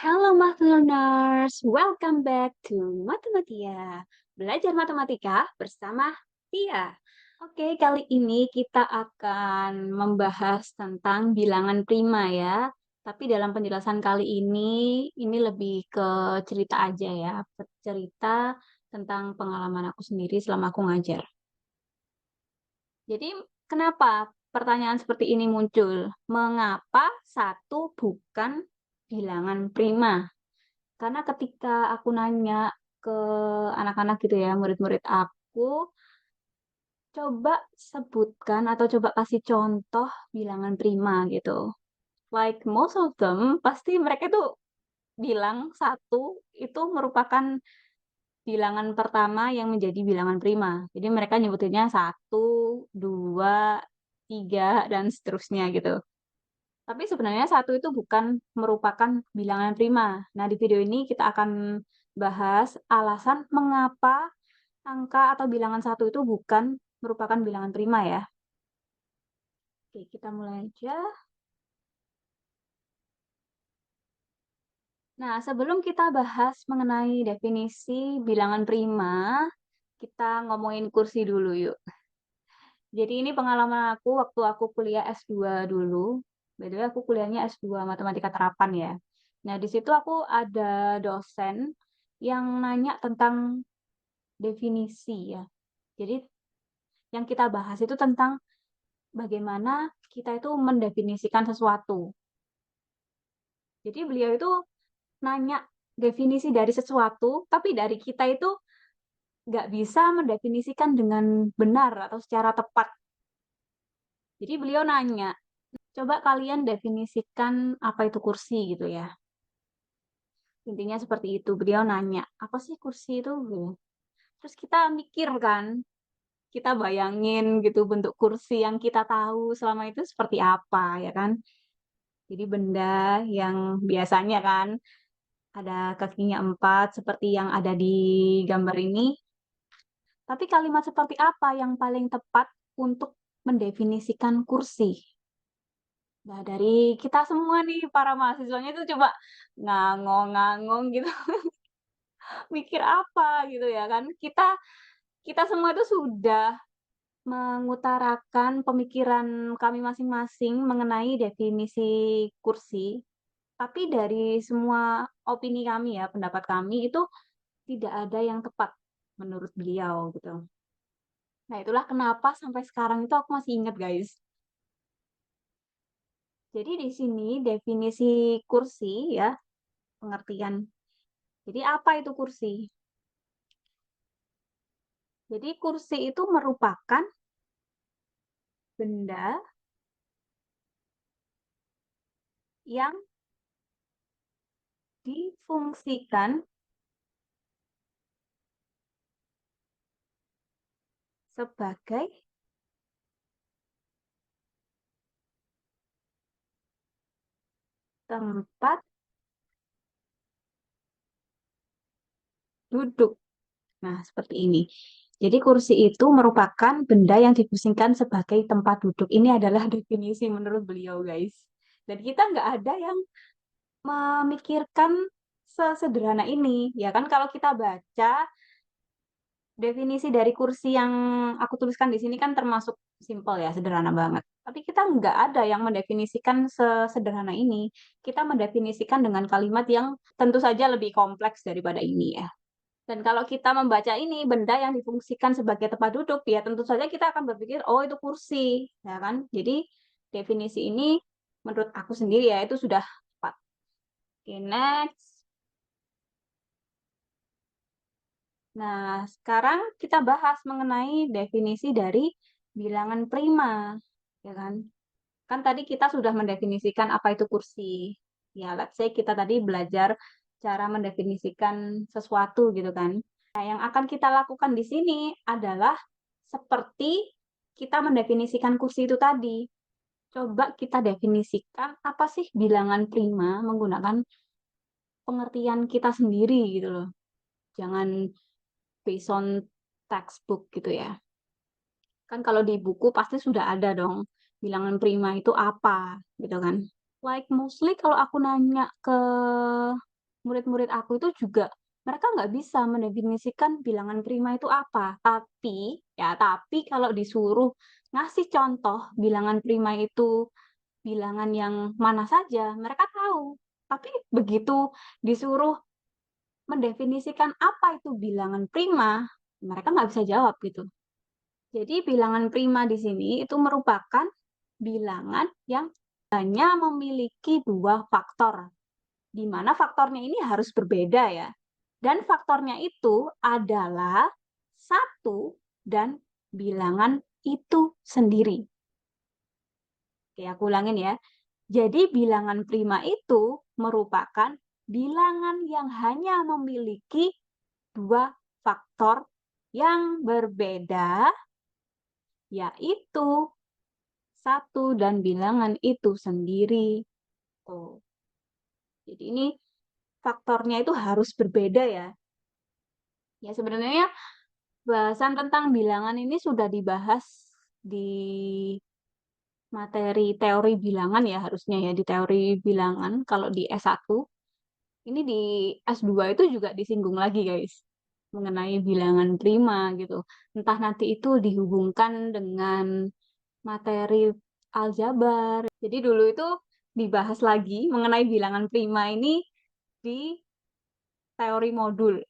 Halo Math Learners, welcome back to Matematia. Belajar matematika bersama Tia. Oke, kali ini kita akan membahas tentang bilangan prima ya. Tapi dalam penjelasan kali ini lebih ke cerita aja ya. Cerita tentang pengalaman aku sendiri selama aku ngajar. Jadi, kenapa pertanyaan seperti ini muncul? Mengapa satu bukan bilangan prima? Karena ketika aku nanya ke anak-anak gitu ya, murid-murid aku, coba sebutkan atau coba kasih contoh bilangan prima gitu. Like most of them, pasti mereka tuh bilang satu itu merupakan bilangan pertama yang menjadi bilangan prima. Jadi mereka nyebutinnya satu, dua, tiga, dan seterusnya gitu. Tapi sebenarnya satu itu bukan merupakan bilangan prima. Nah, di video ini kita akan bahas alasan mengapa angka atau bilangan satu itu bukan merupakan bilangan prima ya. Oke, kita mulai aja. Nah, sebelum kita bahas mengenai definisi bilangan prima, kita ngomongin kursi dulu yuk. Jadi ini pengalaman aku waktu aku kuliah S2 dulu. By the way, aku kuliahnya S2 Matematika Terapan ya. Nah, di situ aku ada dosen yang nanya tentang definisi ya. Jadi yang kita bahas itu tentang bagaimana kita itu mendefinisikan sesuatu. Jadi beliau itu nanya definisi dari sesuatu, tapi dari kita itu nggak bisa mendefinisikan dengan benar atau secara tepat. Jadi beliau nanya, coba kalian definisikan apa itu kursi gitu ya. Intinya seperti itu. Beliau nanya, apa sih kursi itu? Gitu. Terus kita mikir kan, kita bayangin gitu bentuk kursi yang kita tahu selama itu seperti apa ya kan. Jadi benda yang biasanya kan ada kakinya 4 seperti yang ada di gambar ini. Tapi kalimat seperti apa yang paling tepat untuk mendefinisikan kursi? Nah, dari kita semua nih, para mahasiswanya itu coba ngangong-ngangong gitu, mikir apa gitu ya kan. Kita kita semua itu sudah mengutarakan pemikiran kami masing-masing mengenai definisi kursi, tapi dari semua opini kami ya, pendapat kami itu tidak ada yang tepat menurut beliau gitu. Nah, itulah kenapa sampai sekarang itu aku masih ingat, guys. Jadi di sini definisi kursi ya, pengertian. Jadi apa itu kursi? Jadi kursi itu merupakan benda yang difungsikan sebagai tempat duduk. Nah, seperti ini. Jadi kursi itu merupakan benda yang difungsikan sebagai tempat duduk. Ini adalah definisi menurut beliau, guys. Dan kita nggak ada yang memikirkan sesederhana ini. Ya kan kalau kita baca definisi dari kursi yang aku tuliskan di sini kan termasuk simpel ya, sederhana banget. Tapi kita nggak ada yang mendefinisikan sesederhana ini. Kita mendefinisikan dengan kalimat yang tentu saja lebih kompleks daripada ini ya. Dan kalau kita membaca ini, benda yang difungsikan sebagai tempat duduk, ya tentu saja kita akan berpikir, oh itu kursi, ya kan? Jadi definisi ini menurut aku sendiri ya, itu sudah tepat. Oke, next. Nah, sekarang kita bahas mengenai definisi dari bilangan prima, ya kan? Kan tadi kita sudah mendefinisikan apa itu kursi. Ya, let's say kita tadi belajar cara mendefinisikan sesuatu gitu kan. Nah, yang akan kita lakukan di sini adalah seperti kita mendefinisikan kursi itu tadi. Coba kita definisikan apa sih bilangan prima menggunakan pengertian kita sendiri gitu loh. Jangan based on textbook gitu ya. Kan kalau di buku pasti sudah ada dong bilangan prima itu apa gitu kan. Like mostly kalau aku nanya ke murid-murid aku itu juga mereka nggak bisa mendefinisikan bilangan prima itu apa. Tapi kalau disuruh ngasih contoh bilangan prima itu bilangan yang mana saja, mereka tahu. Tapi begitu disuruh mendefinisikan apa itu bilangan prima, mereka nggak bisa jawab gitu. Jadi bilangan prima di sini itu merupakan bilangan yang hanya memiliki dua faktor, di mana faktornya ini harus berbeda ya. Dan faktornya itu adalah satu dan bilangan itu sendiri. Oke, aku ulangin ya. Jadi bilangan prima itu merupakan bilangan yang hanya memiliki dua faktor yang berbeda, yaitu satu dan bilangan itu sendiri. Tuh. Jadi ini faktornya itu harus berbeda ya. Ya sebenarnya bahasan tentang bilangan ini sudah dibahas di materi teori bilangan ya harusnya ya di teori bilangan kalau di S1. Ini di S2 itu juga disinggung lagi guys mengenai bilangan prima gitu. Entah nanti itu dihubungkan dengan materi aljabar. Jadi dulu itu dibahas lagi mengenai bilangan prima ini di teori modul.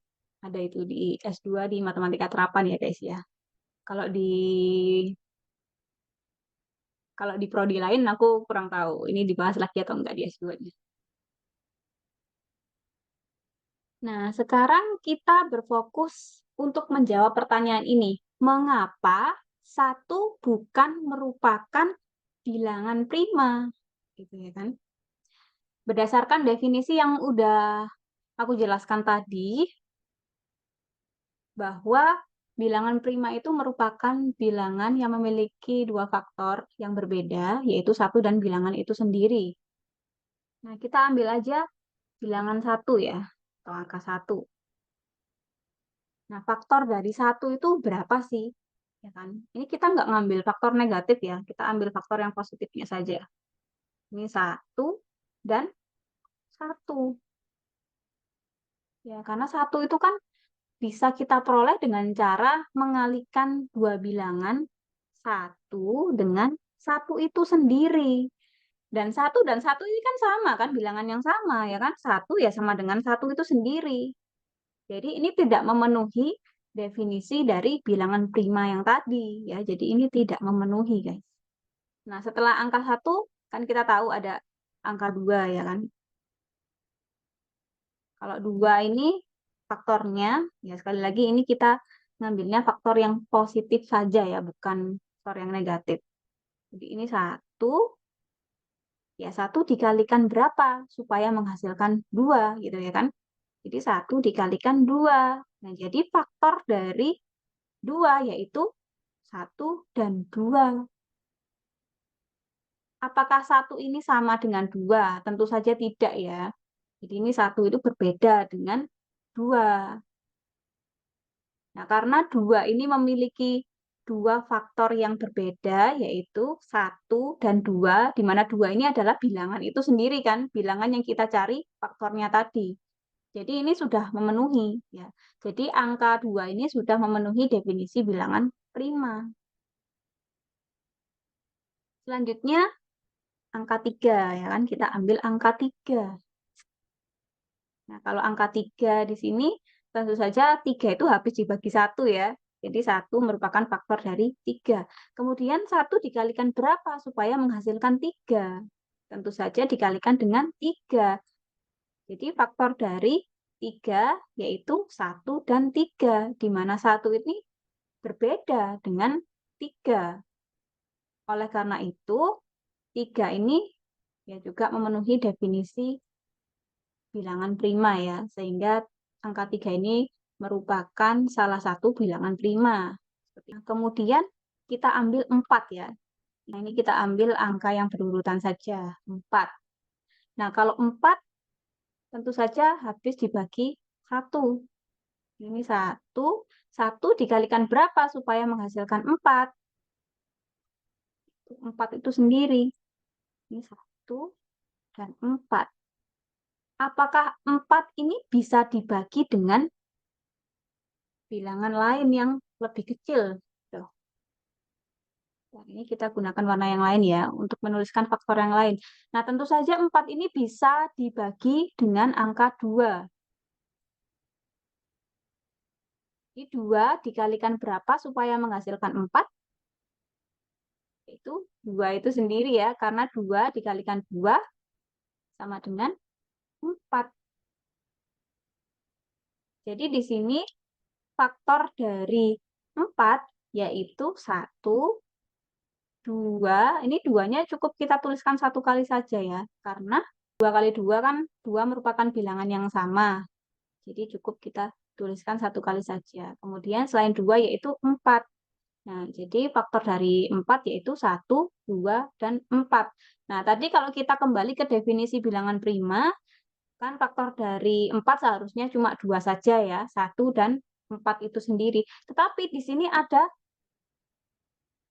Ada itu di S2 di matematika terapan ya guys ya. Kalau di kalau di prodi lain aku kurang tahu ini dibahas lagi atau enggak di S2-nya. Nah, sekarang kita berfokus untuk menjawab pertanyaan ini. Mengapa satu bukan merupakan bilangan prima? Gitu ya kan? Berdasarkan definisi yang udah aku jelaskan tadi, bahwa bilangan prima itu merupakan bilangan yang memiliki dua faktor yang berbeda, yaitu satu dan bilangan itu sendiri. Nah, kita ambil aja bilangan satu ya, atau angka satu. Nah, faktor dari satu itu berapa sih? Ya kan? Ini kita nggak ngambil faktor negatif ya, kita ambil faktor yang positifnya saja. Ini satu dan satu. Ya, karena satu itu kan bisa kita peroleh dengan cara mengalikan dua bilangan satu dengan satu itu sendiri. Dan satu ini kan sama kan, bilangan yang sama ya kan? Satu ya sama dengan satu itu sendiri. Jadi ini tidak memenuhi definisi dari bilangan prima yang tadi ya. Jadi ini tidak memenuhi guys. Nah setelah angka satu kan kita tahu ada angka dua ya kan. Kalau dua ini faktornya ya sekali lagi ini kita ngambilnya faktor yang positif saja ya, bukan faktor yang negatif. Jadi ini satu ya satu dikalikan berapa supaya menghasilkan dua gitu ya kan. Jadi satu dikalikan dua. Nah jadi faktor dari dua yaitu satu dan dua. Apakah satu ini sama dengan dua? Tentu saja tidak ya. Jadi ini satu itu berbeda dengan dua. Nah, karena dua ini memiliki dua faktor yang berbeda, yaitu satu dan dua, di mana dua ini adalah bilangan itu sendiri kan, bilangan yang kita cari faktornya tadi. Jadi ini sudah memenuhi ya. Jadi angka dua ini sudah memenuhi definisi bilangan prima. Selanjutnya angka 3 ya kan, kita ambil angka 3. Nah, kalau angka 3 di sini tentu saja 3 itu habis dibagi satu ya. Jadi satu merupakan faktor dari 3. Kemudian satu dikalikan berapa supaya menghasilkan 3? Tentu saja dikalikan dengan 3. Jadi faktor dari 3 yaitu satu dan 3, di mana satu ini berbeda dengan 3. Oleh karena itu, 3 ini ya juga memenuhi definisi bilangan prima ya, sehingga angka 3 ini merupakan salah satu bilangan prima. Kemudian kita ambil 4 ya. Nah, ini kita ambil angka yang berurutan saja, 4. Nah, kalau 4 tentu saja habis dibagi 1. Ini 1 dikalikan berapa supaya menghasilkan 4? 4 itu sendiri. Ini 1 dan 4. apakah 4 ini bisa dibagi dengan bilangan lain yang lebih kecil? Tuh. Nah, ini kita gunakan warna yang lain ya, untuk menuliskan faktor yang lain. Nah, tentu saja 4 ini bisa dibagi dengan angka 2. Jadi 2 dikalikan berapa supaya menghasilkan 4? Itu 2 itu sendiri ya, karena 2 dikalikan 2 sama dengan 4. Jadi di sini faktor dari 4 yaitu 1, 2. Ini 2-nya cukup kita tuliskan 1 kali saja ya, karena 2 kali 2 kan 2 merupakan bilangan yang sama. Jadi cukup kita tuliskan 1 kali saja. Kemudian selain 2 yaitu 4. Nah, jadi faktor dari 4 yaitu 1, 2, dan 4. Nah, tadi kalau kita kembali ke definisi bilangan prima, kan faktor dari 4 seharusnya cuma 2 saja ya, 1 dan 4 itu sendiri. Tetapi di sini ada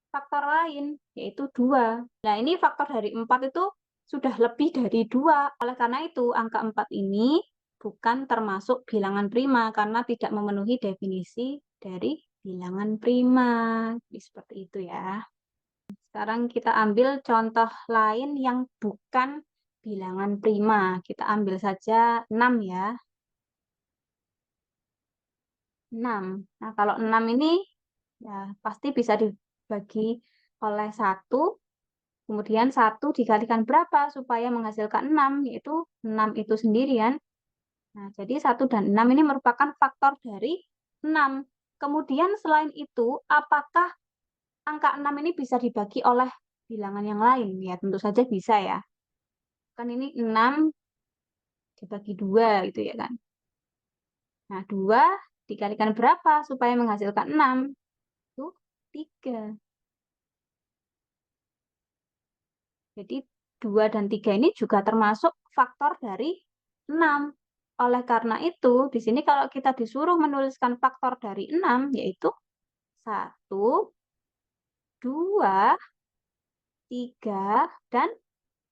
faktor lain, yaitu 2. Nah, ini faktor dari 4 itu sudah lebih dari 2. Oleh karena itu, angka 4 ini bukan termasuk bilangan prima karena tidak memenuhi definisi dari bilangan prima. Jadi, seperti itu ya. Sekarang kita ambil contoh lain yang bukan bilangan prima. Kita ambil saja 6 ya. 6. Nah, kalau 6 ini ya pasti bisa dibagi oleh 1, kemudian 1 dikalikan berapa supaya menghasilkan 6, yaitu 6 itu sendirian. Nah, jadi 1 dan 6 ini merupakan faktor dari 6. Kemudian selain itu, apakah angka 6 ini bisa dibagi oleh bilangan yang lain? Ya, tentu saja bisa ya. Kan ini 6 dibagi 2 gitu ya kan. Nah, 2 dikalikan berapa supaya menghasilkan 6? Itu 3. Jadi 2 dan 3 ini juga termasuk faktor dari 6. Oleh karena itu, di sini kalau kita disuruh menuliskan faktor dari 6, yaitu 1, 2, 3, dan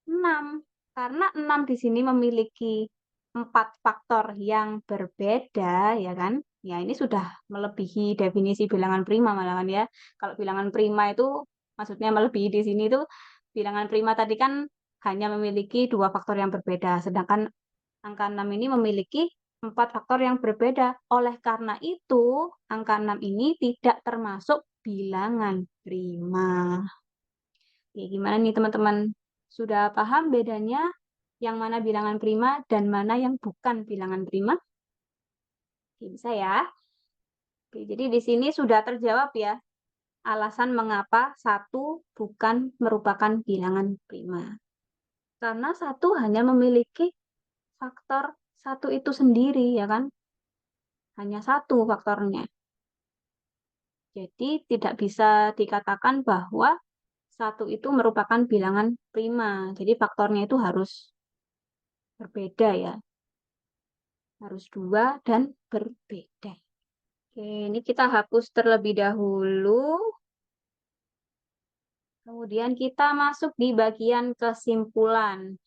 6. Karena 6 di sini memiliki 4 faktor yang berbeda, ya kan? Ya, ini sudah melebihi definisi bilangan prima malahan ya. Kalau bilangan prima itu maksudnya melebihi di sini itu bilangan prima tadi kan hanya memiliki 2 faktor yang berbeda, sedangkan angka 6 ini memiliki 4 faktor yang berbeda. Oleh karena itu, angka 6 ini tidak termasuk bilangan prima. Oke, gimana nih teman-teman? Sudah paham bedanya yang mana bilangan prima dan mana yang bukan bilangan prima? Oke, bisa ya. Oke, jadi di sini sudah terjawab ya alasan mengapa 1 bukan merupakan bilangan prima. Karena 1 hanya memiliki faktor 1 itu sendiri, ya kan? Hanya 1 faktornya. Jadi tidak bisa dikatakan bahwa 1 itu merupakan bilangan prima. Jadi faktornya itu harus berbeda ya. Harus 2 dan berbeda. Oke, ini kita hapus terlebih dahulu. Kemudian kita masuk di bagian kesimpulan.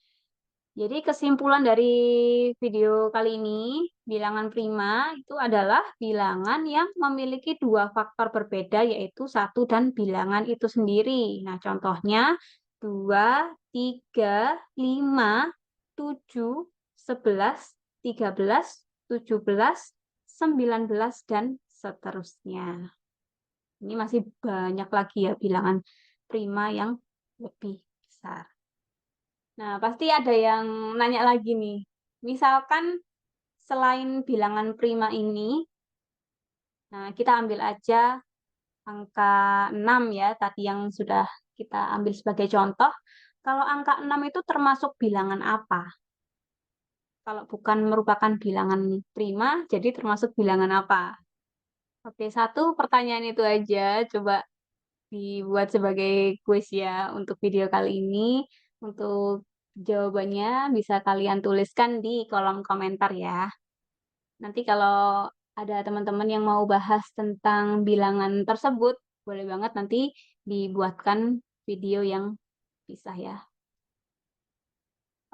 Jadi kesimpulan dari video kali ini, bilangan prima itu adalah bilangan yang memiliki 2 faktor berbeda, yaitu 1 dan bilangan itu sendiri. Nah, contohnya 2, 3, 5, 7, 11, 13, 17, 19, dan seterusnya. Ini masih banyak lagi ya bilangan prima yang lebih besar. Nah, pasti ada yang nanya lagi nih. Misalkan selain bilangan prima ini, nah kita ambil aja angka 6 ya, tadi yang sudah kita ambil sebagai contoh. Kalau angka 6 itu termasuk bilangan apa? Kalau bukan merupakan bilangan prima, jadi termasuk bilangan apa? Oke, satu pertanyaan itu aja. Coba dibuat sebagai kuis ya untuk video kali ini. Untuk jawabannya bisa kalian tuliskan di kolom komentar ya. Nanti kalau ada teman-teman yang mau bahas tentang bilangan tersebut, boleh banget nanti dibuatkan video yang pisah ya.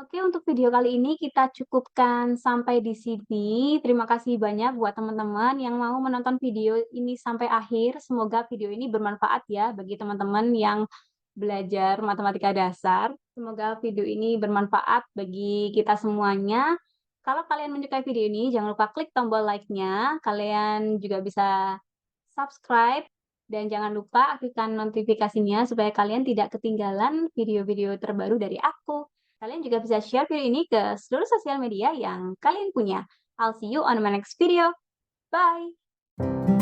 Oke, untuk video kali ini kita cukupkan sampai di sini. Terima kasih banyak buat teman-teman yang mau menonton video ini sampai akhir. Semoga video ini bermanfaat ya bagi teman-teman yang belajar matematika dasar. Semoga video ini bermanfaat bagi kita semuanya. Kalau kalian menyukai video ini, jangan lupa klik tombol like-nya. Kalian juga bisa subscribe dan jangan lupa aktifkan notifikasinya supaya kalian tidak ketinggalan video-video terbaru dari aku. Kalian juga bisa share video ini ke seluruh sosial media yang kalian punya. I'll see you on my next video. Bye!